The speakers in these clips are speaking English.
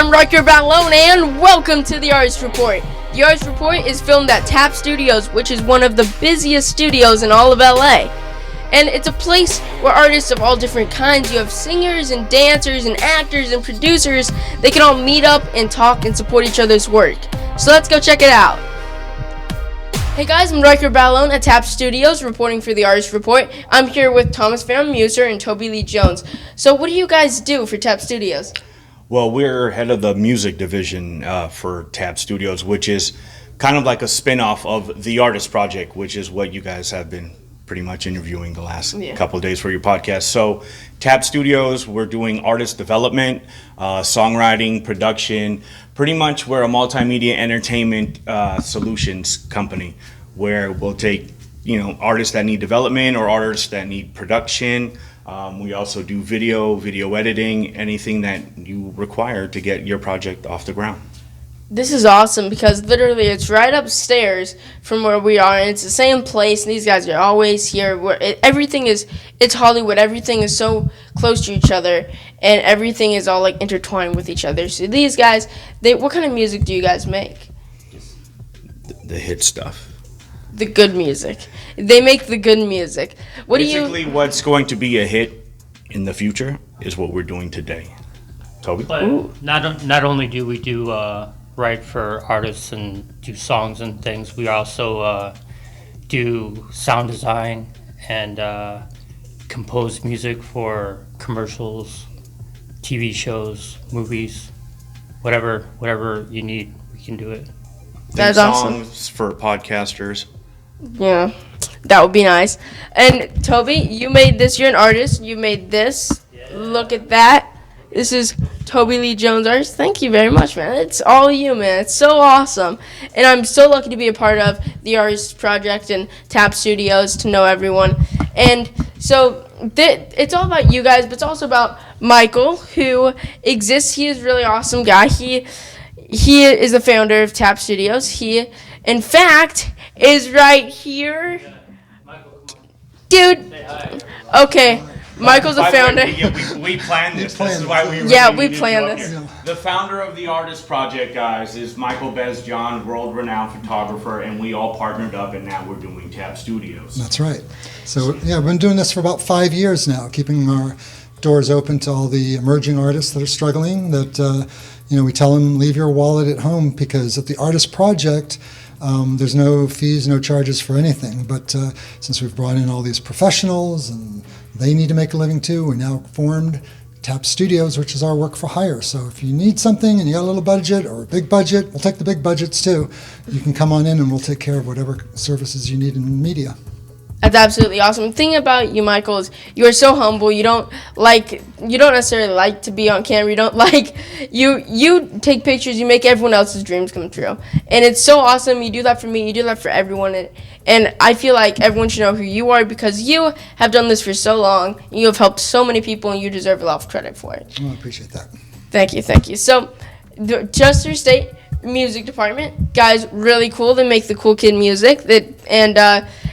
I'm Ryker Ballone, and welcome to the Artist Report. The Artist Report is filmed at Tap Studios, which is one of the busiest studios in all of LA. And it's a place where artists of all different kinds, you have singers and dancers and actors and producers, they can all meet up and talk and support each other's work. So let's go check it out. Hey guys, I'm Ryker Ballone at Tap Studios, reporting for the Artist Report. I'm here with Thomas Van Muser and Toby Lee Jones. So what do you guys do for Tap Studios? Well, we're head of the music division for Tap Studios, which is kind of like a spin-off of The Artist Project, which is what you guys have been pretty much interviewing the last couple of days for your podcast. So Tap Studios, we're doing artist development, songwriting, production. Pretty much we're a multimedia entertainment solutions company where we'll take artists that need development or artists that need production. We also do video editing, anything that you require to get your project off the ground. This is awesome because literally it's right upstairs from where we are, and it's the same place, and these guys are always here. It's Hollywood. Everything is so close to each other, and everything is all like intertwined with each other. So these guys, what kind of music do you guys make? The hit stuff. The good music. They make the good music. Basically, what's going to be a hit in the future is what we're doing today. Toby? But not only do we do write for artists and do songs and things, we also do sound design and compose music for commercials, TV shows, movies, whatever you need, we can do it. That's awesome. Songs for podcasters. Yeah, that would be nice. And Toby, you made this. You're an artist. You made this. Yeah. Look at that. This is Toby Lee Jones artist. Thank you very much, man. It's all you, man. It's so awesome. And I'm so lucky to be a part of the Artist Project and Tap Studios, to know everyone. And so it's all about you guys, but it's also about Michael, who exists. He is a really awesome guy. He is the founder of Tap Studios. He, in fact, is right here. Dude. Okay. Michael's a founder. We planned this. This is why we planned this. The founder of the Artist Project, guys, is Michael Bezjohn, world-renowned photographer, and we all partnered up, and now we're doing Tap Studios. That's right. So, yeah, we've been doing this for about 5 years now, keeping our doors open to all the emerging artists that are struggling, that, we tell them, leave your wallet at home, because at the Artist Project, there's no fees, no charges for anything. But since we've brought in all these professionals and they need to make a living too, we now formed Tap Studios, which is our work for hire. So if you need something and you got a little budget or a big budget, we'll take the big budgets too. You can come on in and we'll take care of whatever services you need in media. That's absolutely awesome. The thing about you, Michael, is you are so humble. You don't necessarily like to be on camera. You take pictures. You make everyone else's dreams come true, and it's so awesome. You do that for me. You do that for everyone, and I feel like everyone should know who you are because you have done this for so long. You have helped so many people, and you deserve a lot of credit for it. Oh, I appreciate that. Thank you. So, Chester State Music Department, guys, really cool. They make the cool kid music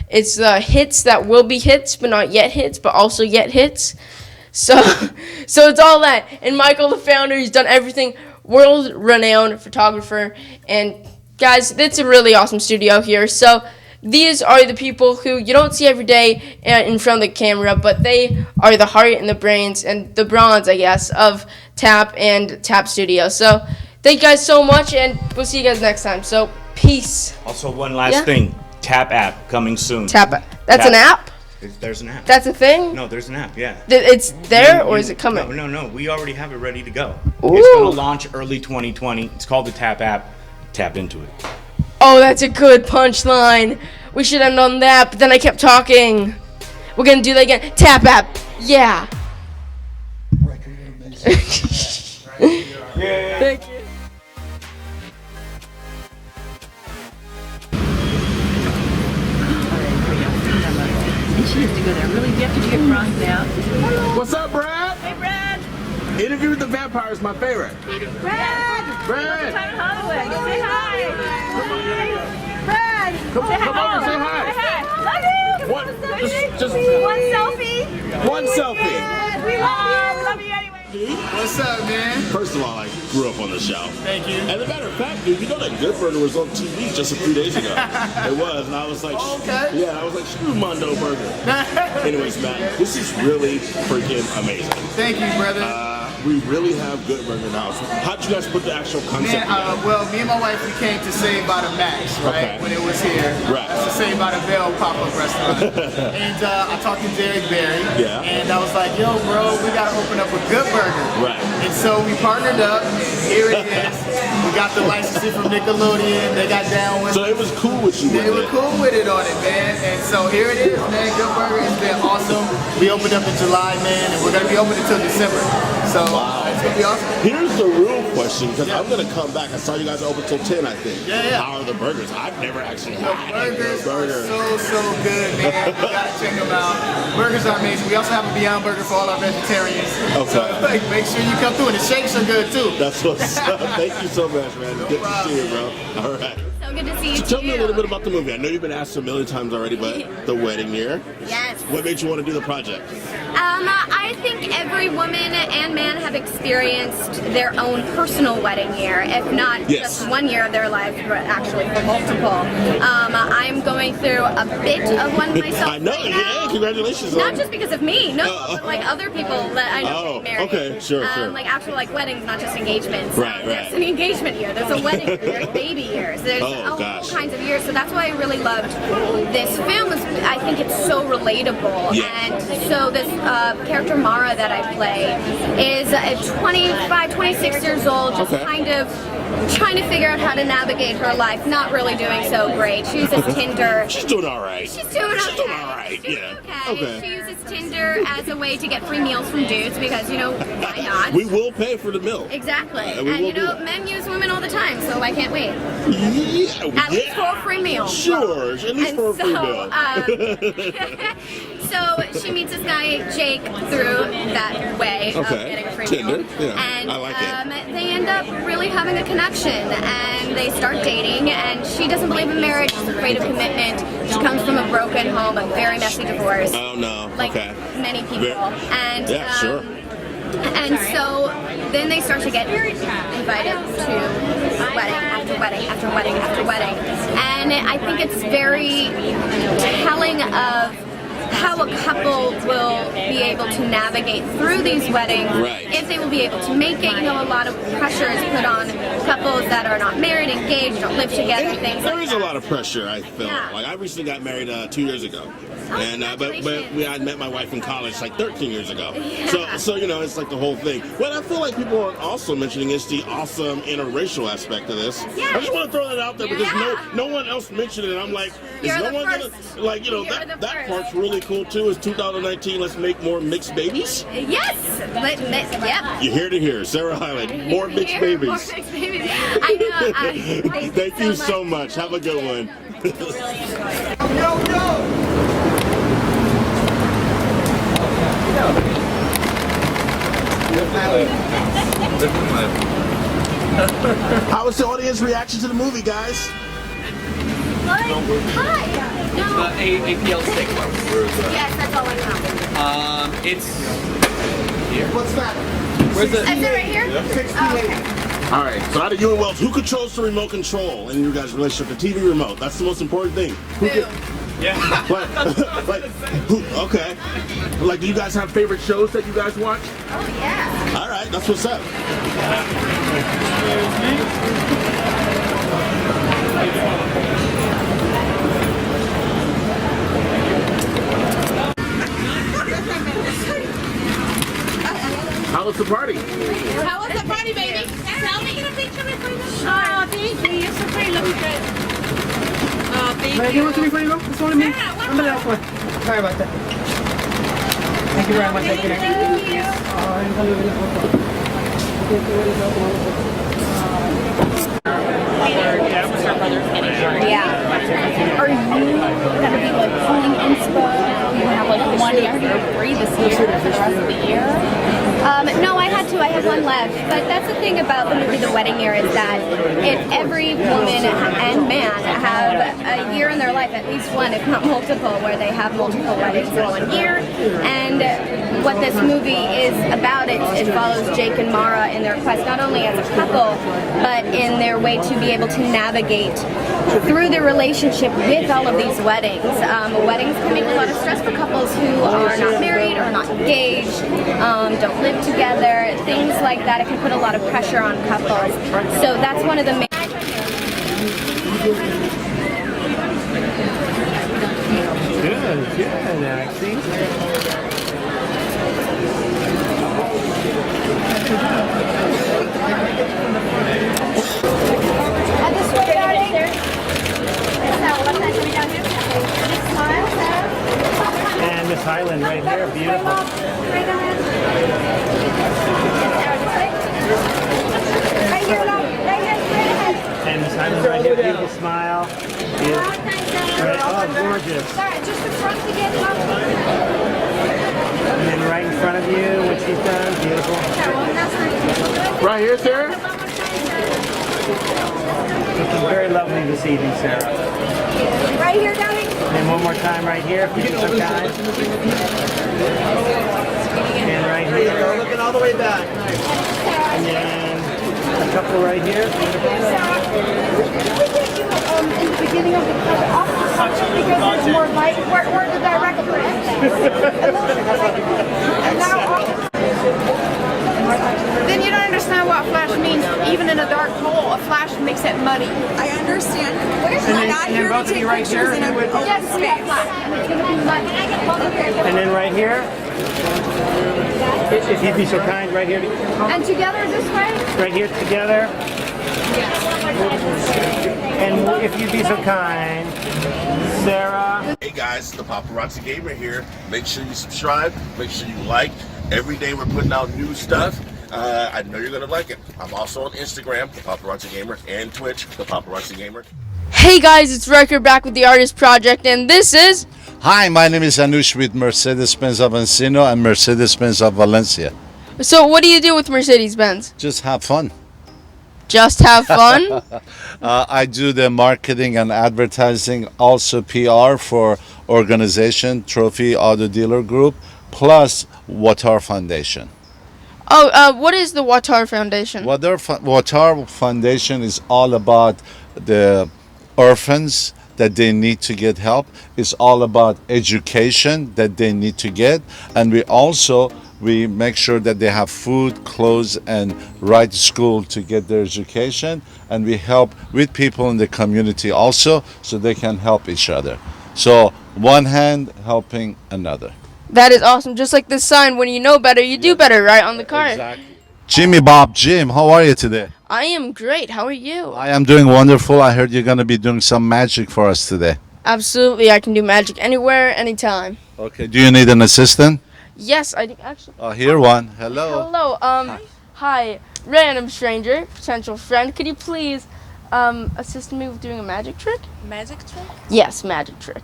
it's the hits that will be hits, but not yet hits, but also yet hits. So it's all that. And Michael, the founder, he's done everything. World-renowned photographer. And guys, it's a really awesome studio here. So these are the people who you don't see every day in front of the camera, but they are the heart and the brains and the bronze, I guess, of Tap and Tap Studio. So thank you guys so much, and we'll see you guys next time. So peace. Also, one last thing. Tap app coming soon. Tap app. That's an app? There's an app. That's a thing? No, there's an app, yeah. It's there, or is it coming? No. We already have it ready to go. Ooh. It's going to launch early 2020. It's called the Tap app. Tap into it. Oh, that's a good punchline. We should have done that, but then I kept talking. We're going to do that again. Tap app. Yeah. Thank you. She has to go there. Really, do you have to do your cross now? What's up, Brad? Hey, Brad. Interview with the Vampire is my favorite. Brad. Brad. Time in Hollywood. Say hi. Brad. Come over, say hi. Say hi. Love you. What? Just one selfie. One selfie. We love you. Love you anyway. P. What's up, man? First of all, I grew up on the show. Thank you. And as a matter of fact, dude, you know that Good Burger was on TV just a few days ago. It was, and I was like, Okay. yeah, I was like, screw Mondo Burger. Anyways, Matt, this is really freaking amazing. Thank you, brother. We really have Good Burger now. So how'd you guys put the actual concept Man, together? well, me and my wife, we came to Saved by the Max, right? Okay. When it was here. Right. That's the Saved by the Bell pop-up restaurant. And I talked to Derek Barry. Yeah. And I was like, yo, bro, we got to open up a Good Burger. Right. And so we partnered up, and here it is. We got the licensing from Nickelodeon. They got down with So it was cool with you. They were cool with it on it, man. And so here it is, man. Good Burger has been awesome. We opened up in July, man, and we're going to be open until December. So it's going to be awesome. Here's the real question, because I'm going to come back. I saw you guys open till 10, I think. Yeah. How are the burgers? I've never actually The had burgers a are burger. so good, man. You gotta check them out. Burgers are amazing. We also have a Beyond Burger for all our vegetarians. Okay. So, like, make sure you come through, and the shakes are good too. That's what's up. Thank you so much, man. Good to see you, bro. All right. So good to see you So tell too. me a little bit about the movie. I know you've been asked a million times already, but the wedding year. Yes. What made you want to do the project? I think every woman and man have experienced their own personal wedding year, if not Yes. just 1 year of their life, but actually for multiple. I'm going through a bit of one myself. I know. right Yeah. now. Congratulations. Not just because of me, no, but like other people that I know Oh, getting married. okay, sure. Like actual like weddings, not just engagements. Right. There's an engagement year, there's a wedding year, there's baby years, there's all gosh. kinds of years. So that's why I really loved this film. I think it's so relatable. Yeah. And so this character Mara that I play is 25, 26 years old, just Okay. kind of trying to figure out how to navigate her life, not really doing so great. She uses Tinder. She's doing all right. She's doing okay. She's doing all right. She's Yeah. okay. She uses Tinder as a way to get free meals from dudes because, you know, why not? We will pay for the meal. Exactly. we And will you know, do it. men use women all the time, so I can't wait. Yeah. At least for a free meal. Sure. At least And for a free so, meal. So she meets this guy, Jake, through that way of Okay. getting a free Tinder, meal. yeah. And I like it. they end up really having a connection and they start dating and she doesn't believe in marriage, she's afraid of commitment. She comes from a broken home, a very messy divorce. Oh, no. Like Okay. many people. And Yeah, sure. and so then they start to get invited to wedding after wedding after wedding after wedding. And I think it's very telling of how a couple will be able to navigate through these weddings, Right. if they will be able to make it. You know, a lot of pressure is put on couples that are not married, engaged, don't live together, things There like is that. a lot of pressure, I feel. Yeah. Like, I recently got married 2 years ago. Oh, And but congratulations. I met my wife in college like 13 years ago. Yeah. So you know, it's like the whole thing. What I feel like people are also mentioning is the awesome interracial aspect of this. Yes. I just want to throw that out there because Yeah. no one else mentioned it. I'm like, is You're no the one first. gonna like, you know, You're that the that first. part's really cool too. Is 2019? Let's make more mixed babies. Yes! Yep. You hear to hear, Sarah Hyland, more mixed Here, babies. More mixed babies. I know. Thank you so much. Have a good one. How was the audience reaction to the movie, guys? Hi. No. APL steak. Yes, that's all I have. It's What's that? where's the? Is it right here? Oh, okay. All right. So out of you and Wells, who controls the remote control in your guys' relationship? The TV remote. That's the most important thing. Who Boo. like, who, okay. Like, do you guys have favorite shows that you guys watch? Oh, yeah. All right. That's what's up. How was the party? How was the party, baby? Tell me. Oh, thank you. You're so pretty. Looking good. Oh, thank you. You want something for you? This one of me? Yeah, Remember that one. Sorry about that. Thank you very much. Thank you. Yeah. Are you gonna be like pulling inspo? You have like 1 year to breathe this year for the rest of the year? No, I had one left, but But that's the thing about the movie The Wedding Year is that if every woman and man have a year in their life, at least one, if not multiple, where they have multiple weddings in 1 year. And what this movie is about, it follows Jake and Mara in their quest, not only as a couple, but in their way to be able to navigate through the relationship with all of these weddings. Weddings can make a lot of stress for couples who are not married or not engaged, don't live together, things like that. It can put a lot of pressure on couples. So that's one of the main... Good acting. And Miss Hyland right here, beautiful. And Miss Hyland right here, beautiful smile. Beautiful. Right, oh, gorgeous. Just the front again. And then right in front of you, what she's done, beautiful. Right here, Sarah? Looking very lovely this evening, Sarah. Right here, darling. And one more time right here, if you can so kind. And right here. Looking all the way back. And then a couple right here. In the beginning of the because it's more light. Where the director is. Then you don't understand what a flash means. Even in a dark hole, a flash makes it muddy. I understand. And then both of you right here. Yes, it's going to be muddy. And then right here. If you'd be so kind, right here. And together this way? Right here together. And if you'd be so kind, Sarah. Hey guys, the Paparazzi Gamer here. Make sure you subscribe. Make sure you like. Every day we're putting out new stuff. I know you're gonna like it. I'm also on Instagram, the Paparazzi Gamer, and Twitch, the Paparazzi Gamer. Hey guys, it's Ryker back with the Artist Project, and this is... Hi, my name is Anoush with Mercedes-Benz of Encino and Mercedes-Benz of Valencia. So what do you do with Mercedes-Benz? Just have fun. Just have fun? I do the marketing and advertising, also PR for organization, Trophy Auto Dealer Group, plus Watar Foundation. Oh, what is the Watar Foundation? Watar Foundation is all about the orphans that they need to get help. It's all about education that they need to get. And we make sure that they have food, clothes, and right school to get their education. And we help with people in the community also so they can help each other. So one hand helping another. That is awesome. Just like this sign, when you know better, you do better, right, on the car. Exactly. Jimmy Bob Jim, how are you today? I am great. How are you? I am doing wonderful. I heard you're going to be doing some magic for us today. Absolutely. I can do magic anywhere, anytime. Okay. Do you need an assistant? Yes, I do. Actually. Oh, here one. Hello. Hello. Hi. Random stranger, potential friend. Could you please assist me with doing a magic trick? Magic trick? Yes, magic trick.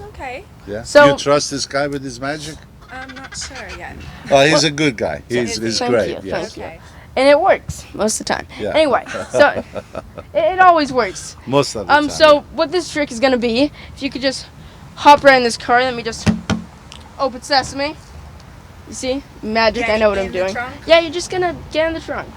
Okay. Yeah. So- you trust this guy with his magic? I'm not sure yet. Oh, he's a good guy. He's Thank great. you, Yes. thank you. And it works most of the time. Yeah. Anyway, so it always works. Most of the time. So what this trick is gonna be, if you could just hop right in this car, let me just open sesame. You see? Magic, I know what I'm doing. Yeah, you're just gonna get in the trunk.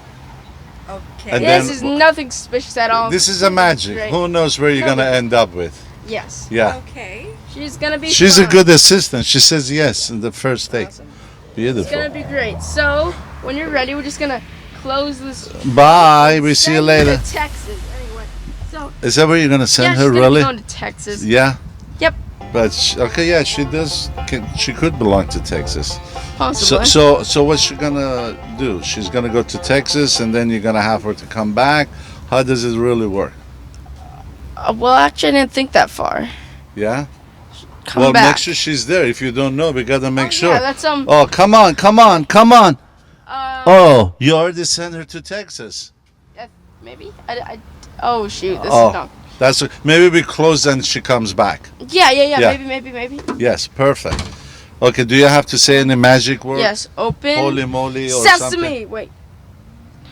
Okay. And This then- is nothing suspicious at all. This is a magic. Great. Who knows where you're going to end up with? Yes. Yeah. Okay. She's gonna be She's a fun. good assistant. She says yes in the first take. It's Beautiful. gonna be great. So when you're ready, we're just gonna close this. Bye. We see you Send her later. to Texas. Anyway, so Is that where you're going to send yeah, her, she's gonna really? be going to Texas. Yeah. Yep. But okay, yeah, she does. She could belong to Texas. Possibly. So what's she gonna do? She's gonna go to Texas, and then you're gonna have her to come back. How does it really work? Well, actually, I didn't think that far. Yeah. Come well, back. make sure she's there. If you don't know, we gotta make sure. Yeah, that's Oh, come on! Oh, you already sent her to Texas. Maybe. Oh shoot, this Oh. is dumb. That's maybe we close and she comes back. Yeah. Yeah. Maybe. Yes, perfect. Okay, do you have to say any magic word? Yes. Open. Holy moly or Sesame. something? Wait.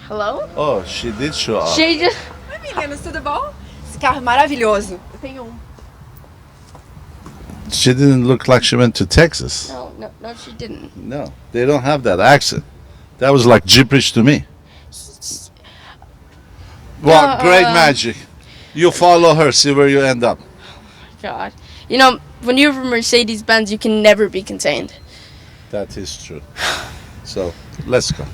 Hello? Oh, she did show up. She just. Oi, meninos, tudo bom? Esse carro é maravilhoso. Eu tenho She didn't look like she went to Texas. No, she didn't. No, they don't have that accent. That was like gibberish to me. Well, great magic. You follow her, see where you end up. God. You know, when you have a Mercedes-Benz, you can never be contained. That is true. So, let's go.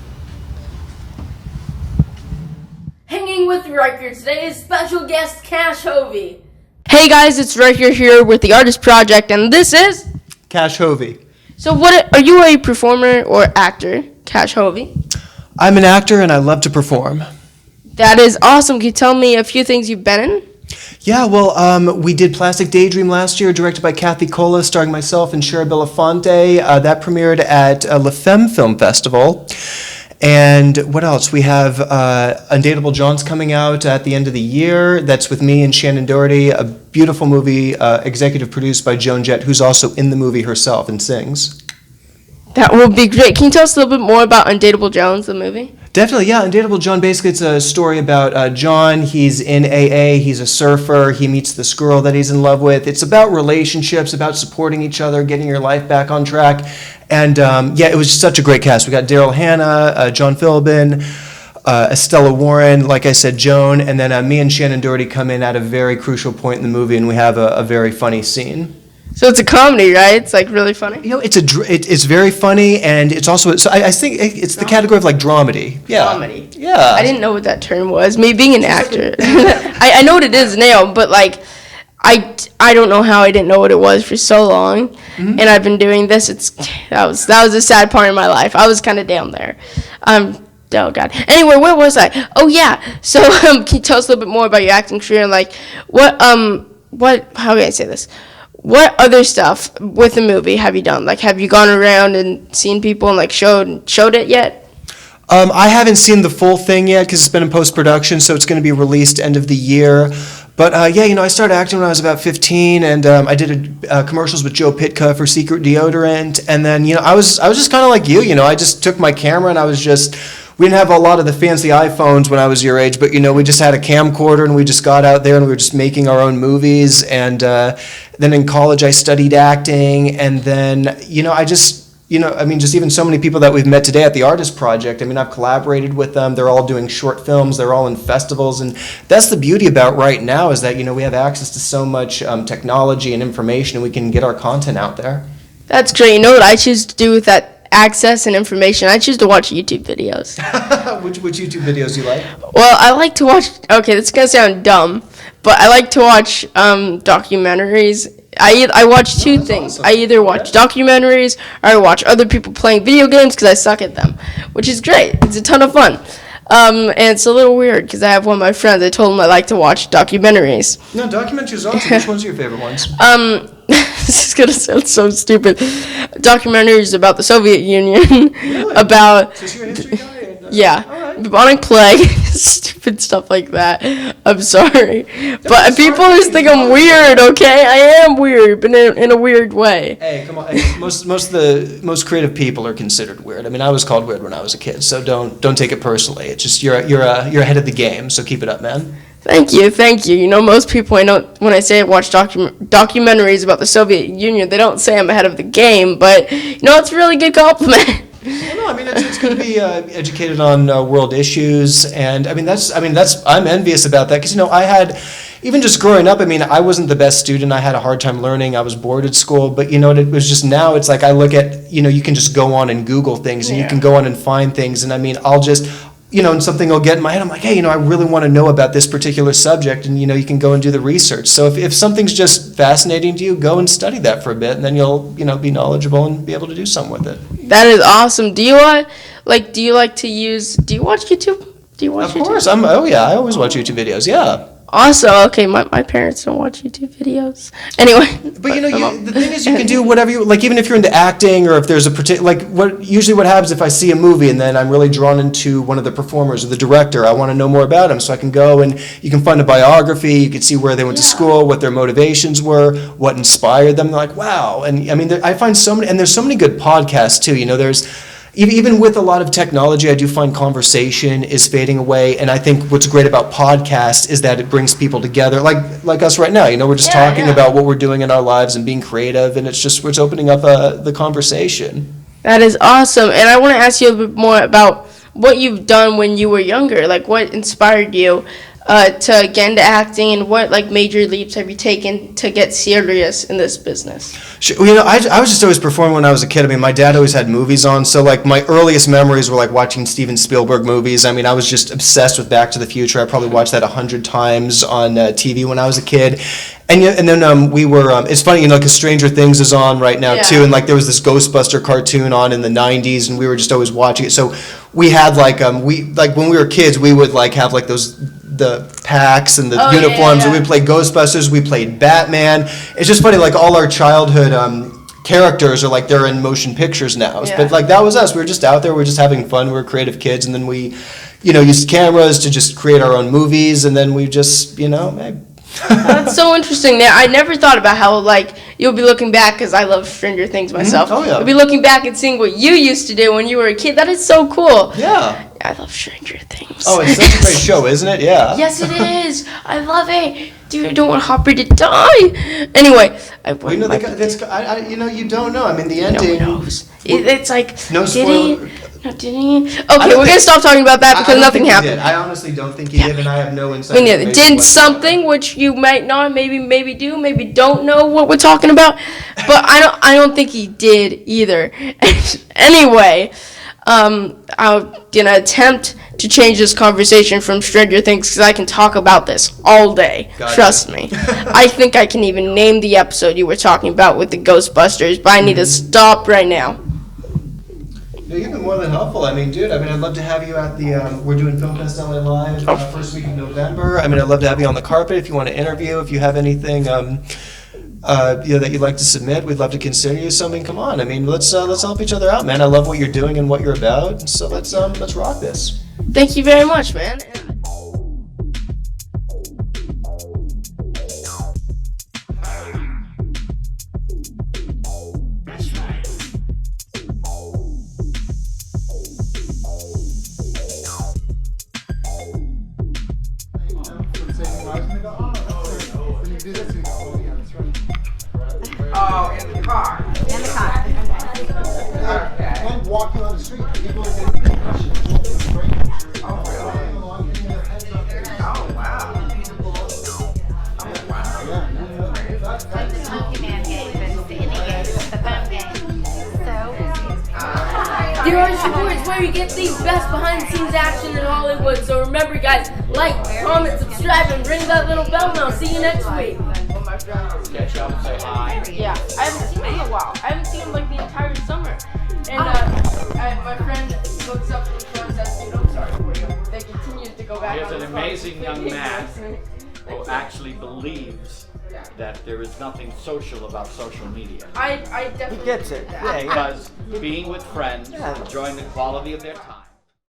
Hanging with Ryker today is special guest Kash Hovey. Hey guys, it's Ryker here with the Artist Project, and this is Kash Hovey. So what are you, a performer or actor, Kash Hovey? I'm an actor and I love to perform. That is awesome. Can you tell me a few things you've been in? Yeah, well, we did Plastic Daydream last year, directed by Kathy Cola, starring myself and Cher Belafonte. That premiered at La Femme Film Festival. And what else? We have Undateable John's coming out at the end of the year. That's with me and Shannon Doherty, a beautiful movie executive produced by Joan Jett, who's also in the movie herself and sings. That will be great. Can you tell us a little bit more about Undateable Jones, the movie? Definitely, yeah. Undateable John, basically it's a story about John. He's in AA, he's a surfer, he meets this girl that he's in love with. It's about relationships, about supporting each other, getting your life back on track. And yeah, it was such a great cast. We got Daryl Hannah, John Philbin, Estella Warren, like I said, Joan, and then me and Shannon Doherty come in at a very crucial point in the movie, and we have a very funny scene. So it's a comedy, right? It's like really funny. You know, it's very funny, and it's also I think it's the category of like dramedy. Yeah. Comedy. Yeah. I didn't know what that term was. Me being an actor, I know what it is now, but like I don't know how I didn't know what it was for so long, and I've been doing this. That was a sad part of my life. I was kind of down there. Oh God. Anyway, where was I? Oh yeah. So can you tell us a little bit more about your acting career and like what how can I say this? What other stuff with the movie have you done? Like, have you gone around and seen people and like showed it yet? I haven't seen the full thing yet because it's been in post-production, so it's going to be released end of the year. But yeah, you know, I started acting when I was about 15, and I did commercials with Joe Pitka for Secret Deodorant. And then, you know, I was just kind of like you know, I just took my camera and we didn't have a lot of the fancy iPhones when I was your age, but, you know, we just had a camcorder and we just got out there and we were just making our own movies. And then in college I studied acting, and then, you know, just even so many people that we've met today at the Artist Project, I mean, I've collaborated with them. They're all doing short films. They're all in festivals. And that's the beauty about right now is that, you know, we have access to so much technology and information, and we can get our content out there. That's great. You know what I choose to do with that access and information? I choose to watch YouTube videos. Which YouTube videos do you like? Well, I like to watch, okay, this is going to sound dumb, but I like to watch documentaries. I watch two things. Awesome. I either watch documentaries or I watch other people playing video games because I suck at them, which is great. It's a ton of fun. And it's a little weird because I have one of my friends, I told him I like to watch documentaries. No, documentaries are awesome. Which ones are your favorite ones? This is going to sound so stupid. Documentaries about the Soviet Union, really? about... So you're a history guy? Yeah, right. Bubonic plague, stupid stuff like that. I'm sorry, but people just think I'm weird. Okay, I am weird, but in a weird way. Hey, come on. Hey, most of the most creative people are considered weird. I mean, I was called weird when I was a kid, so don't take it personally. It's just you're ahead of the game, so keep it up, man. Thank you. You know, most people I know when I say I watch documentaries about the Soviet Union, they don't say I'm ahead of the game, but you know, it's a really good compliment. Well, no, I mean it's going to be educated on world issues, and I mean that's I'm envious about that because, you know, I had, even just growing up, I mean, I wasn't the best student. I had a hard time learning. I was bored at school, but, you know, it was just, now it's like I look at, you know, you can just go on and Google things, and you can go on and find things, and I mean, I'll just, you know, and something will get in my head. I'm like, hey, you know, I really want to know about this particular subject, and, you know, you can go and do the research. So if something's just fascinating to you, go and study that for a bit, and then you'll, you know, be knowledgeable and be able to do something with it. That is awesome. Do you watch YouTube? Of course. I always watch YouTube videos. Yeah. Awesome. Okay, my parents don't watch YouTube videos. Anyway. But you know, the thing is, you can do whatever you like, even if you're into acting, or if there's a particular, like, what happens if I see a movie and then I'm really drawn into one of the performers or the director, I want to know more about him, so I can go and you can find a biography, you can see where they went to school, what their motivations were, what inspired them. They're like, wow. And I mean, I find so many, and there's so many good podcasts too. You know, there's even with a lot of technology, I do find conversation is fading away. And I think what's great about podcasts is that it brings people together, like us right now. We're just talking about what we're doing in our lives and being creative, and it's opening up the conversation. That is awesome. And I want to ask you a bit more about what you've done when you were younger. Like, what inspired you to get into acting, and what major leaps have you taken to get serious in this business? Sure. I was just always performing when I was a kid. I mean, my dad always had movies on, so my earliest memories were watching Steven Spielberg movies. I mean, I was just obsessed with Back to the Future. I probably watched that 100 times on TV when I was a kid. And then we were. It's funny, because Stranger Things is on right now too, and there was this Ghostbuster cartoon on in the '90s, and we were just always watching it. So we had when we were kids, we would have the packs and the uniforms, and we played Ghostbusters, we played Batman. It's just funny, all our childhood characters are they're in motion pictures now. Yeah. But that was us. We were just out there, we were just having fun, we were creative kids, and then we, used cameras to just create our own movies, and then we just, That's so interesting. I never thought about how you'll be looking back, because I love Stranger Things myself. Mm-hmm. Oh yeah. You'll be looking back and seeing what you used to do when you were a kid. That is so cool. Yeah. I love Stranger Things. Oh, it's such a great show, isn't it? Yeah. Yes, it is. I love it. Dude, I don't want Hopper to die. Anyway, you don't know. I mean, the ending. No one knows. It's no did spoiler. he? No, didn't he? Okay, we're gonna stop talking about that because nothing happened. I honestly don't think he did, and I have no insight. Me neither. Did something which you might not, maybe do, maybe don't know what we're talking about, but I don't think he did either. Anyway, I'm gonna attempt to change this conversation from Stranger Things, because I can talk about this all day. Gotcha. Trust me. I think I can even name the episode you were talking about with the Ghostbusters, but I need to stop right now. No, you've been more than helpful. I mean, dude, I'd love to have you at the, we're doing Film Fest LA Live first week of November. I mean, I'd love to have you on the carpet if you want to interview, if you have anything that you'd like to submit. We'd love to consider you. So, I mean, come on. I mean, let's help each other out, man. I love what you're doing and what you're about. So let's rock this. Thank you very much, man. Oh, in the car. In the car. Okay. And walking on the street, people are getting Oh, really? Oh, wow. Oh, wow. Like the Pokemon game, the indie game, the phone game. So. There are sports where you get the best behind-the-scenes action in Hollywood. So remember, guys, like, comment, subscribe, and ring that little bell. And I'll see you next week. Catch up and say hi. Yeah, I haven't seen him in a while. I haven't seen him the entire summer. And my friend looks up and says, dude, I'm sorry for you. They continue to go back. He's an amazing young man who actually believes that there is nothing social about social media. I definitely He gets it. Yeah, Because being with friends, enjoying the quality of their time.